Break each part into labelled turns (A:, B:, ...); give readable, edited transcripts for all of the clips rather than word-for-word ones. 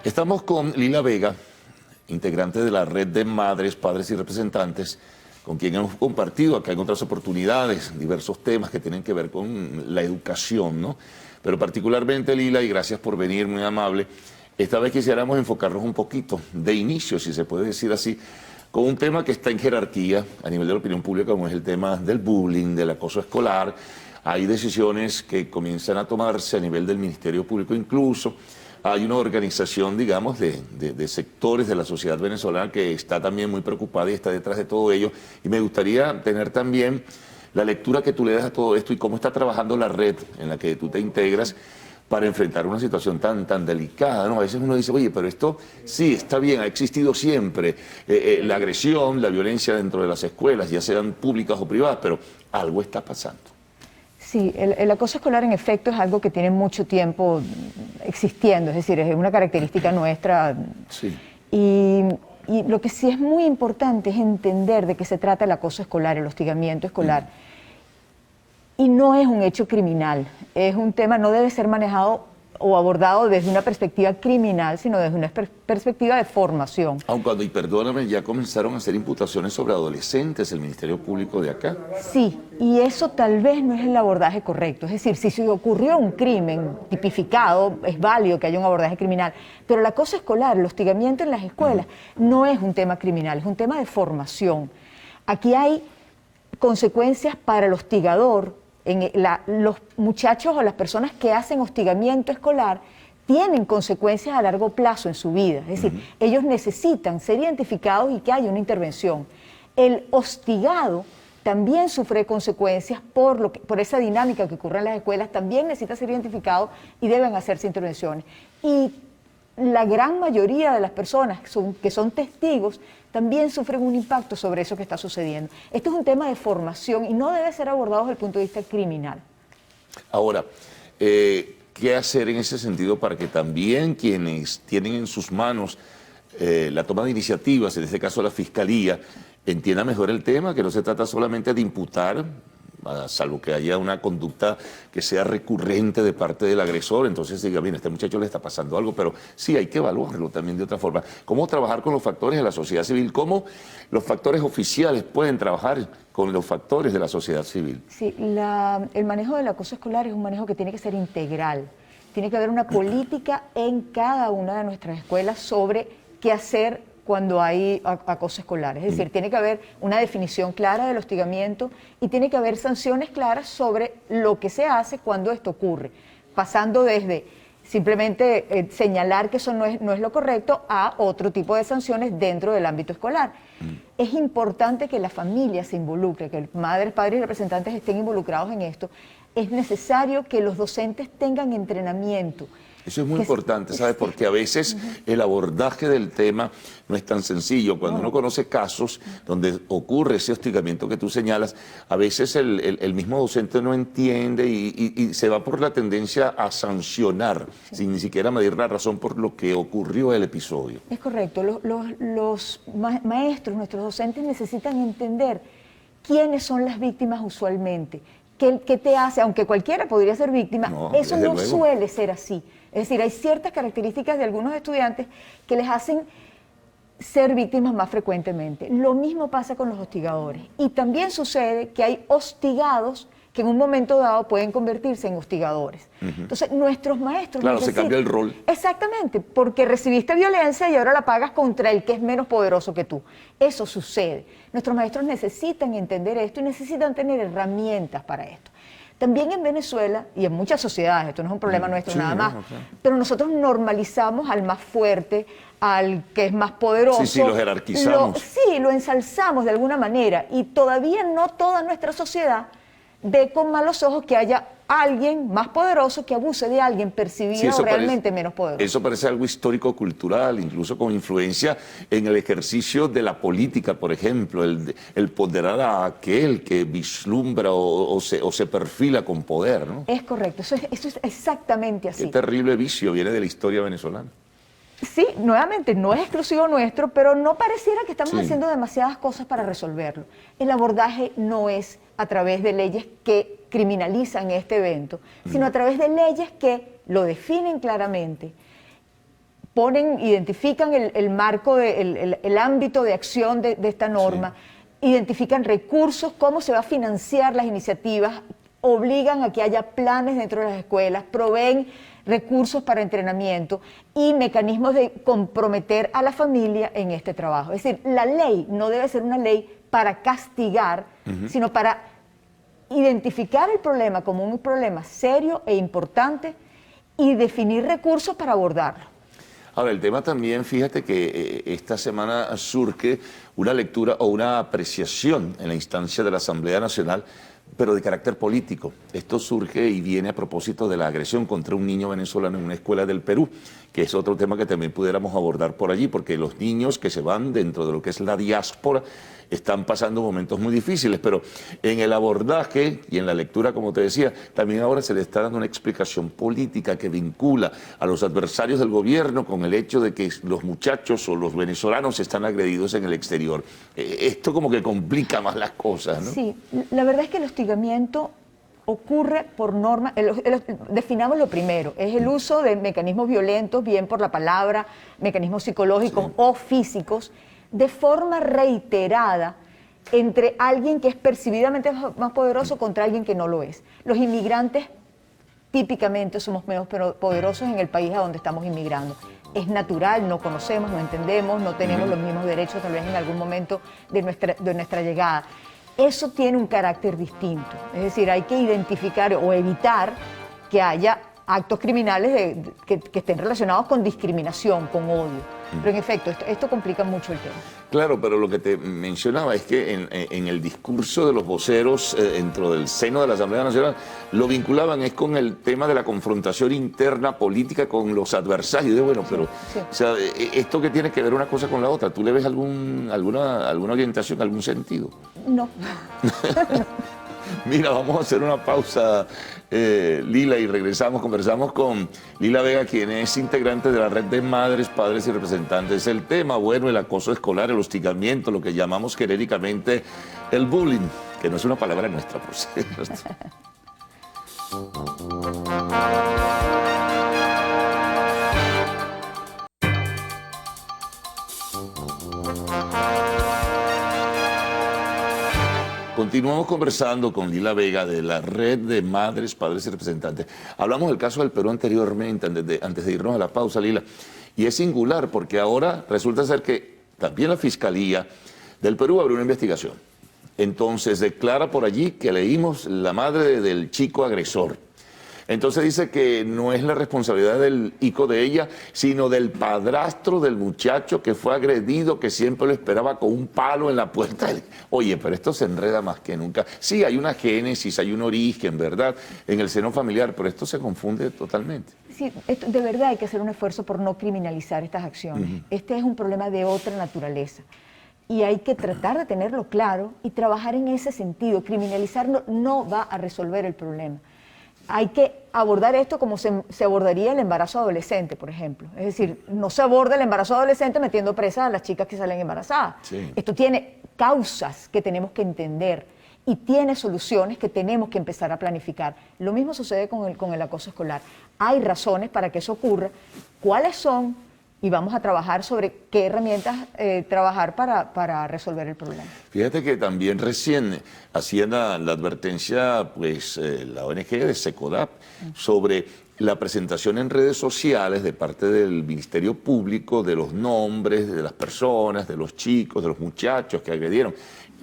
A: Estamos con Lila Vega, integrante de la red de madres, padres y representantes, con quien hemos compartido acá en otras oportunidades diversos temas que tienen que ver con la educación, ¿no? Pero particularmente, Lila, y gracias por venir, muy amable, esta vez quisiéramos enfocarnos un poquito, de inicio, si se puede decir así, con un tema que está en jerarquía a nivel de la opinión pública, como es el tema del bullying, del acoso escolar. Hay decisiones que comienzan a tomarse a nivel del Ministerio Público incluso. Hay una organización, digamos, de sectores de la sociedad venezolana que está también muy preocupada y está detrás de todo ello. Y me gustaría tener también la lectura que tú le das a todo esto y cómo está trabajando la red en la que tú te integras para enfrentar una situación tan delicada, ¿no? A veces uno dice, oye, pero esto sí, está bien, ha existido siempre la agresión, la violencia dentro de las escuelas, ya sean públicas o privadas, pero algo está pasando.
B: Sí, el acoso escolar en efecto es algo que tiene mucho tiempo existiendo, es decir, es una característica nuestra.
A: Sí.
B: Y lo que sí es muy importante es entender de qué se trata el acoso escolar, el hostigamiento escolar. Y no es un hecho criminal, es un tema, no debe ser manejado o abordado desde una perspectiva criminal, sino desde una perspectiva de formación.
A: Aun cuando, y perdóname, ya comenzaron a hacer imputaciones sobre adolescentes, el Ministerio Público de acá.
B: Sí, y eso tal vez no es el abordaje correcto. Es decir, si se ocurrió un crimen tipificado, es válido que haya un abordaje criminal, pero el acoso escolar, el hostigamiento en las escuelas, no es un tema criminal, es un tema de formación. Aquí hay consecuencias para el hostigador. Los muchachos o las personas que hacen hostigamiento escolar tienen consecuencias a largo plazo en su vida, es decir, ellos necesitan ser identificados y que haya una intervención. El hostigado también sufre consecuencias por esa dinámica que ocurre en las escuelas, también necesita ser identificado y deben hacerse intervenciones. Y la gran mayoría de las personas que son testigos también sufren un impacto sobre eso que está sucediendo. Esto es un tema de formación y no debe ser abordado desde el punto de vista criminal.
A: Ahora, ¿qué hacer en ese sentido para que también quienes tienen en sus manos la toma de iniciativas, en este caso la Fiscalía, entienda mejor el tema, que no se trata solamente de imputar, salvo que haya una conducta que sea recurrente de parte del agresor, entonces diga, bien, a este muchacho le está pasando algo, pero sí hay que evaluarlo también de otra forma. ¿Cómo trabajar con los factores de la sociedad civil? ¿Cómo los factores oficiales pueden trabajar con los factores de la sociedad civil?
B: Sí, el manejo del acoso escolar es un manejo que tiene que ser integral. Tiene que haber una política en cada una de nuestras escuelas sobre qué hacer cuando hay acoso escolar. Es decir, tiene que haber una definición clara del hostigamiento y tiene que haber sanciones claras sobre lo que se hace cuando esto ocurre, pasando desde simplemente señalar que eso no es lo correcto a otro tipo de sanciones dentro del ámbito escolar. Es importante que la familia se involucre, que madres, padres y representantes estén involucrados en esto. Es necesario que los docentes tengan entrenamiento.
A: Eso es muy importante, ¿sabes? Porque a veces el abordaje del tema no es tan sencillo. Cuando uno conoce casos donde ocurre ese hostigamiento que tú señalas, a veces el mismo docente no entiende y se va por la tendencia a sancionar, sin ni siquiera medir la razón por lo que ocurrió el episodio.
B: Es correcto. Los maestros, nuestros docentes necesitan entender quiénes son las víctimas usualmente. ¿Qué te hace? Aunque cualquiera podría ser víctima, eso no suele ser así. Es decir, hay ciertas características de algunos estudiantes que les hacen ser víctimas más frecuentemente. Lo mismo pasa con los hostigadores. Y también sucede que hay hostigados que en un momento dado pueden convertirse en hostigadores. Entonces, nuestros maestros...
A: Claro, se cambia el rol.
B: Exactamente, porque recibiste violencia y ahora la pagas contra el que es menos poderoso que tú. Eso sucede. Nuestros maestros necesitan entender esto y necesitan tener herramientas para esto. También en Venezuela, y en muchas sociedades, esto no es un problema nuestro nada más, pero nosotros normalizamos al más fuerte, al que es más poderoso.
A: Sí, lo jerarquizamos.
B: Lo ensalzamos de alguna manera, y todavía no toda nuestra sociedad ve con malos ojos que haya alguien más poderoso que abuse de alguien percibido realmente menos poderoso.
A: Eso parece algo histórico-cultural, incluso con influencia en el ejercicio de la política, por ejemplo, el ponderar a aquel que vislumbra o se perfila con poder, ¿no?
B: Es correcto, eso es exactamente así.
A: Qué terrible vicio viene de la historia venezolana.
B: Sí, nuevamente, no es exclusivo nuestro, pero no pareciera que estamos haciendo demasiadas cosas para resolverlo. El abordaje no es a través de leyes que criminalizan este evento, sino a través de leyes que lo definen claramente, identifican el marco, el ámbito de acción de esta norma, identifican recursos, cómo se va a financiar las iniciativas, obligan a que haya planes dentro de las escuelas, proveen recursos para entrenamiento y mecanismos de comprometer a la familia en este trabajo. Es decir, la ley no debe ser una ley para castigar, sino para identificar el problema como un problema serio e importante y definir recursos para abordarlo.
A: Ahora, el tema también, fíjate que esta semana surge una lectura o una apreciación en la instancia de la Asamblea Nacional, pero de carácter político. Esto surge y viene a propósito de la agresión contra un niño venezolano en una escuela del Perú, que es otro tema que también pudiéramos abordar por allí, porque los niños que se van dentro de lo que es la diáspora están pasando momentos muy difíciles, pero en el abordaje y en la lectura, como te decía, también ahora se le está dando una explicación política que vincula a los adversarios del gobierno con el hecho de que los muchachos o los venezolanos están agredidos en el exterior. Esto como que complica más las cosas, ¿no?
B: Sí, la verdad es que el hostigamiento ocurre por norma, definamos lo primero, es el uso de mecanismos violentos, bien por la palabra, mecanismos psicológicos o físicos, de forma reiterada entre alguien que es percibidamente más poderoso contra alguien que no lo es. Los inmigrantes típicamente somos menos poderosos en el país a donde estamos inmigrando. Es natural, no conocemos, no entendemos, no tenemos los mismos derechos tal vez en algún momento de nuestra llegada. Eso tiene un carácter distinto, es decir, hay que identificar o evitar que haya actos criminales que estén relacionados con discriminación, con odio. Pero en efecto, esto complica mucho el tema.
A: Claro, pero lo que te mencionaba es que en el discurso de los voceros dentro del seno de la Asamblea Nacional lo vinculaban es con el tema de la confrontación interna política con los adversarios. Bueno, pero o sea, ¿esto qué tiene que ver una cosa con la otra? ¿Tú le ves alguna orientación, algún sentido?
B: No.
A: Mira, vamos a hacer una pausa, Lila, y conversamos con Lila Vega, quien es integrante de la Red de Madres, Padres y Representantes. El tema, bueno, el acoso escolar, el hostigamiento, lo que llamamos genéricamente el bullying, que no es una palabra nuestra, por cierto. Continuamos conversando con Lila Vega de la Red de Madres, Padres y Representantes. Hablamos del caso del Perú anteriormente, antes de irnos a la pausa, Lila, y es singular porque ahora resulta ser que también la Fiscalía del Perú abrió una investigación. Entonces declara por allí que leímos la madre del chico agresor. Entonces dice que no es la responsabilidad del hijo de ella, sino del padrastro del muchacho que fue agredido, que siempre lo esperaba con un palo en la puerta. Oye, pero esto se enreda más que nunca. Sí, hay una génesis, hay un origen, ¿verdad?, en el seno familiar, pero esto se confunde totalmente.
B: Sí, de verdad hay que hacer un esfuerzo por no criminalizar estas acciones. Este es un problema de otra naturaleza. Y hay que tratar de tenerlo claro y trabajar en ese sentido. Criminalizarlo no va a resolver el problema. Hay que abordar esto como se abordaría el embarazo adolescente, por ejemplo. Es decir, no se aborda el embarazo adolescente metiendo presas a las chicas que salen embarazadas. Sí. Esto tiene causas que tenemos que entender y tiene soluciones que tenemos que empezar a planificar. Lo mismo sucede con el acoso escolar. Hay razones para que eso ocurra. ¿Cuáles son? Y vamos a trabajar sobre qué herramientas trabajar para resolver el problema.
A: Fíjate que también recién hacían la advertencia, pues, la ONG de SECODAP sobre la presentación en redes sociales de parte del Ministerio Público de los nombres de las personas, de los chicos, de los muchachos que agredieron.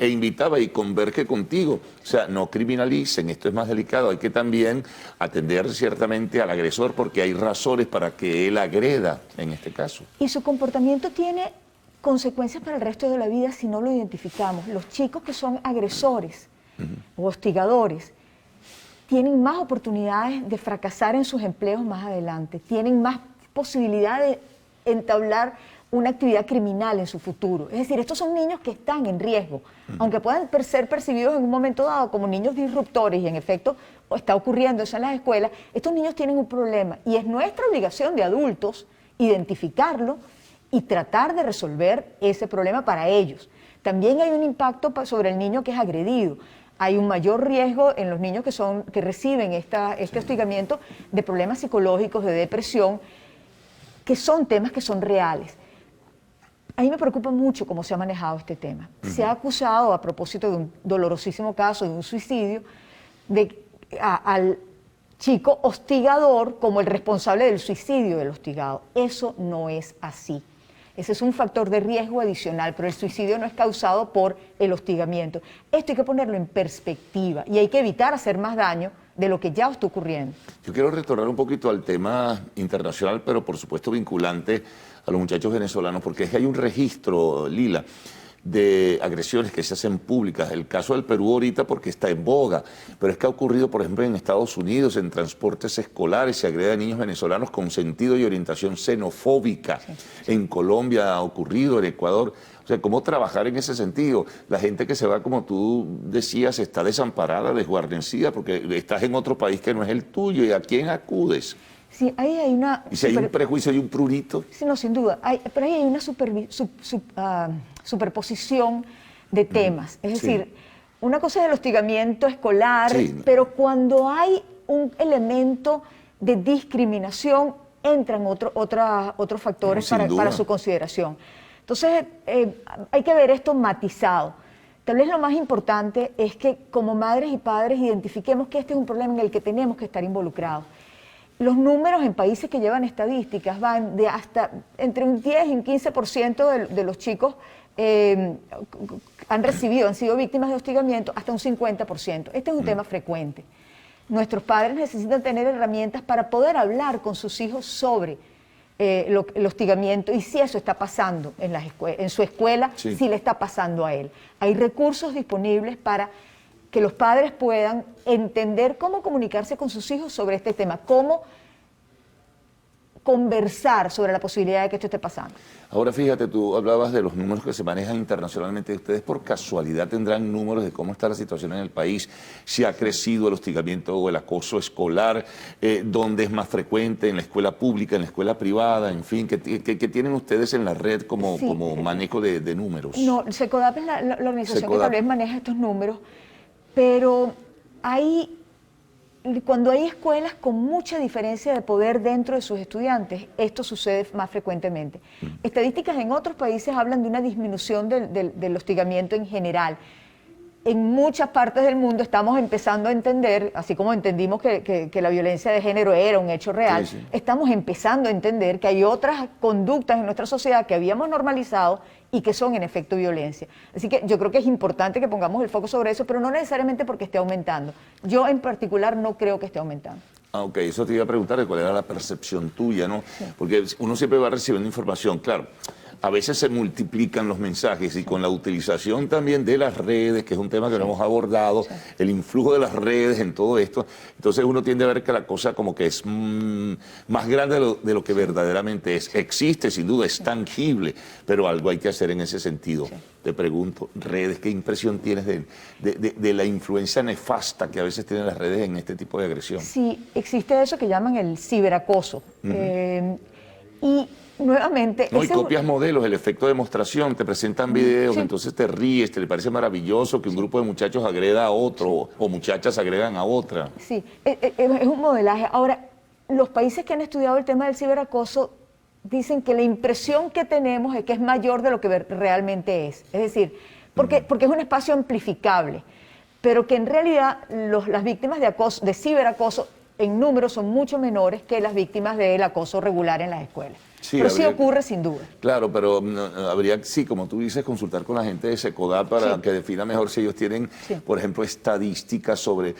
A: E invitaba y converge contigo, o sea, no criminalicen, esto es más delicado, hay que también atender ciertamente al agresor porque hay razones para que él agreda en este caso.
B: Y su comportamiento tiene consecuencias para el resto de la vida si no lo identificamos. Los chicos que son agresores o hostigadores tienen más oportunidades de fracasar en sus empleos más adelante, tienen más posibilidad de entablar una actividad criminal en su futuro. Es decir, estos son niños que están en riesgo, aunque puedan ser percibidos en un momento dado como niños disruptores, y en efecto está ocurriendo eso en las escuelas. Estos niños tienen un problema y es nuestra obligación de adultos identificarlo y tratar de resolver ese problema para ellos. También hay un impacto sobre el niño que es agredido. hay un mayor riesgo en los niños que reciben este hostigamiento de problemas psicológicos, de depresión, que son temas que son reales. A mí me preocupa mucho cómo se ha manejado este tema. Se ha acusado, a propósito de un dolorosísimo caso, de un suicidio, al chico hostigador como el responsable del suicidio del hostigado. Eso no es así. Ese es un factor de riesgo adicional, pero el suicidio no es causado por el hostigamiento. Esto hay que ponerlo en perspectiva y hay que evitar hacer más daño de lo que ya está ocurriendo.
A: Yo quiero retornar un poquito al tema internacional, pero por supuesto vinculante a los muchachos venezolanos, porque es que hay un registro, Lila, de agresiones que se hacen públicas. El caso del Perú ahorita porque está en boga, pero es que ha ocurrido, por ejemplo, en Estados Unidos, en transportes escolares, se agrede a niños venezolanos con sentido y orientación xenofóbica. Sí. En Colombia ha ocurrido, en Ecuador. O sea, ¿cómo trabajar en ese sentido? La gente que se va, como tú decías, está desamparada, desguarnecida, porque estás en otro país que no es el tuyo. ¿Y a quién acudes?
B: Sí, ahí hay una...
A: ¿Y si hay un prejuicio y un prurito?
B: Sí, no, sin duda. Pero ahí hay una superposición de temas. Es decir, una cosa es el hostigamiento escolar, pero cuando hay un elemento de discriminación, entran otros factores para su consideración. Entonces, hay que ver esto matizado. Tal vez lo más importante es que como madres y padres identifiquemos que este es un problema en el que tenemos que estar involucrados. Los números en países que llevan estadísticas van de hasta entre un 10 y un 15% de los chicos han sido víctimas de hostigamiento, hasta un 50%. Este es un tema frecuente. Nuestros padres necesitan tener herramientas para poder hablar con sus hijos sobre el hostigamiento y si eso está pasando en su escuela, si le está pasando a él. Hay recursos disponibles para que los padres puedan entender cómo comunicarse con sus hijos sobre este tema, cómo conversar sobre la posibilidad de que esto esté pasando.
A: Ahora fíjate, tú hablabas de los números que se manejan internacionalmente. ¿Ustedes por casualidad tendrán números de cómo está la situación en el país? Si ha crecido el hostigamiento o el acoso escolar, dónde es más frecuente, en la escuela pública, en la escuela privada, en fin, ¿qué tienen ustedes en la red como manejo de números?
B: No, SECODAP es la organización que tal vez maneja estos números, pero cuando hay escuelas con mucha diferencia de poder dentro de sus estudiantes, esto sucede más frecuentemente. Estadísticas en otros países hablan de una disminución del hostigamiento en general. En muchas partes del mundo estamos empezando a entender, así como entendimos que la violencia de género era un hecho real, estamos empezando a entender que hay otras conductas en nuestra sociedad que habíamos normalizado y que son en efecto violencia. Así que yo creo que es importante que pongamos el foco sobre eso, pero no necesariamente porque esté aumentando. Yo en particular no creo que esté aumentando.
A: Ah, ok, eso te iba a preguntar de cuál era la percepción tuya, ¿no? Sí. Porque uno siempre va recibiendo información, claro. A veces se multiplican los mensajes y con la utilización también de las redes, que es un tema que no hemos abordado, el influjo de las redes en todo esto, entonces uno tiende a ver que la cosa como que es más grande de lo que verdaderamente es. Existe, sin duda, es tangible, pero algo hay que hacer en ese sentido. Te pregunto, redes, ¿qué impresión tienes de la influencia nefasta que a veces tienen las redes en este tipo de agresión?
B: Sí, existe eso que llaman el ciberacoso. Y nuevamente...
A: No, y copias modelos, el efecto de demostración, te presentan videos, entonces te ríes, te le parece maravilloso que un grupo de muchachos agreda a otro o muchachas agredan a otra.
B: Sí, es un modelaje. Ahora, los países que han estudiado el tema del ciberacoso dicen que la impresión que tenemos es que es mayor de lo que realmente es. Es decir, porque es un espacio amplificable, pero que en realidad las víctimas de ciberacoso en números son mucho menores que las víctimas del acoso regular en las escuelas. Sí, pero sí ocurre sin duda.
A: Claro, pero habría, sí, como tú dices, consultar con la gente de SECODAP para que defina mejor si ellos tienen, por ejemplo, estadísticas sobre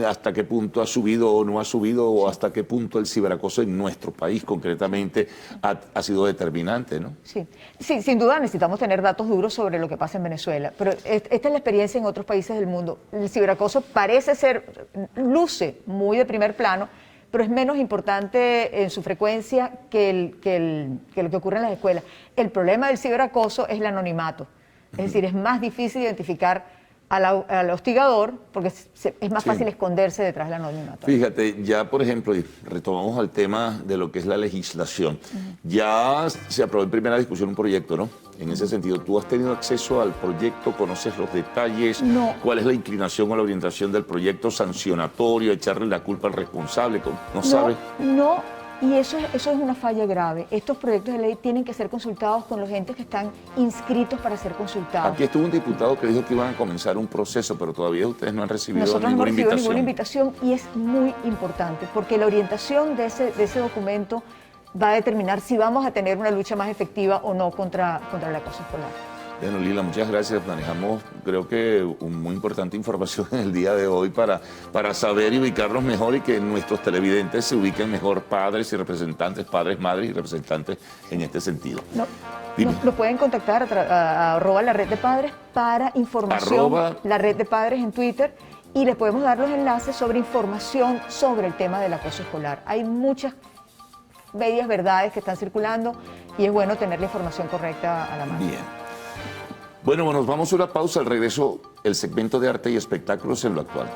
A: hasta qué punto ha subido o no ha subido o hasta qué punto el ciberacoso en nuestro país concretamente ha sido determinante, ¿no?
B: Sí, sin duda necesitamos tener datos duros sobre lo que pasa en Venezuela, pero esta es la experiencia en otros países del mundo. El ciberacoso luce muy de primer plano, pero es menos importante en su frecuencia que lo que ocurre en las escuelas. El problema del ciberacoso es el anonimato, es decir, es más difícil identificar al hostigador, porque es más
A: Sí.
B: fácil esconderse detrás del anonimato.
A: Fíjate, ya por ejemplo, y retomamos al tema de lo que es la legislación. Ya se aprobó en primera discusión un proyecto, ¿no? En ese sentido, ¿tú has tenido acceso al proyecto? ¿Conoces los detalles?
B: No.
A: ¿Cuál es la inclinación o la orientación del proyecto sancionatorio? ¿Echarle la culpa al responsable? ¿No sabes?
B: No, y eso es una falla grave. Estos proyectos de ley tienen que ser consultados con los entes que están inscritos para ser consultados.
A: Aquí estuvo un diputado que dijo que iban a comenzar un proceso, pero todavía ustedes no han recibido
B: Nosotros no hemos
A: ninguna
B: recibido
A: invitación.
B: ninguna invitación y es muy importante porque la orientación de ese documento va a determinar si vamos a tener una lucha más efectiva o no contra el acoso escolar.
A: Bueno, Lila, muchas gracias. Manejamos, creo que, muy importante información en el día de hoy para saber y ubicarnos mejor y que nuestros televidentes se ubiquen mejor, padres y representantes, padres, madres y representantes en este sentido. Dime.
B: Lo pueden contactar a @ la red de padres para información, la red de padres en Twitter, y les podemos dar los enlaces sobre información sobre el tema del acoso escolar. Hay muchas medias verdades que están circulando y es bueno tener la información correcta a la mano.
A: Bien. Bueno, nos vamos a una pausa. Al regreso, el segmento de arte y espectáculos en lo actual.